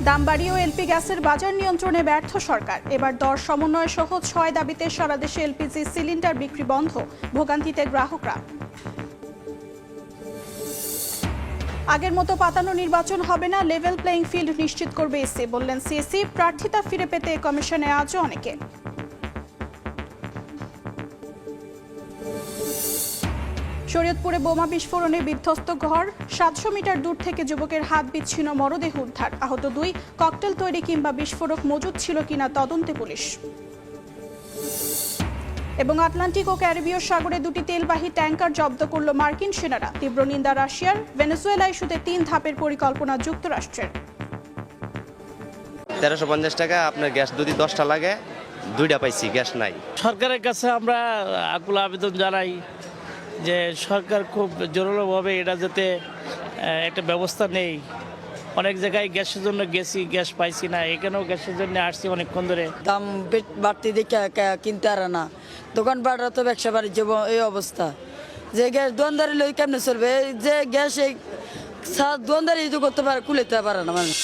দাম বাড়িয়েও এলপি গ্যাসের বাজার নিয়ন্ত্রণে ব্যর্থ সরকার। এবার দর সমন্বয় সহ ৬ দাবিতে সারা দেশে এলপিজি সিলিন্ডার বিক্রি বন্ধ, ভোগান্তিতে গ্রাহকরা। আগের মতো পাতানো নির্বাচন হবে না, লেভেল প্লেইং ফিল্ড নিশ্চিত করবে ইসি, বললেন সিএসি। প্রার্থিতা ফিরে পেতে কমিশনে আজও অনেকে। শরীয়তপুরে বোমা বিস্ফোরণে বিধ্বস্ত ঘর, ৭০০ মিটার দূর থেকে যুবকের হাত বিচ্ছিন্ন, মরদেহ উদ্ধার। আহত ২। ককটেল তৈরি কিংবা বিস্ফোরক মজুদ ছিল কিনা তদন্তে পুলিশ। এবং আটলান্টিক ও ক্যারিবীয় সাগরে ২টি তেলবাহী ট্যাঙ্কার জব্দ করল মার্কিন সেনারা। তীব্র নিন্দা রাশিয়ার। ভেনেজুয়েলা ইস্যুতে ৩ ধাপের পরিকল্পনা যুক্তরাষ্ট্রের। ১৩৫০ টাকা আপনার গ্যাস যদি 10টা লাগে, 2টা পাইছি, গ্যাস নাই। সরকারের কাছে আমরা আকুল আবেদন জানাই যে সরকার খুব জোরালোভাবে এটা যাতে একটা ব্যবস্থা নেই। অনেক জায়গায় গ্যাসের জন্য গেছি, গ্যাস পাইছি না, এখানেও গ্যাসের জন্য আসছি অনেকক্ষণ ধরে। দাম বাড়তি দেখে কিনতে আর না, দোকানপাটরা তো ব্যবসা বাণিজ্য এই অবস্থা যে গ্যাস দোকানদারি লই কেমনে চলবে, যে গ্যাস এই দোকানদারি করতে পারে, কুলেতে পারে না মানুষ।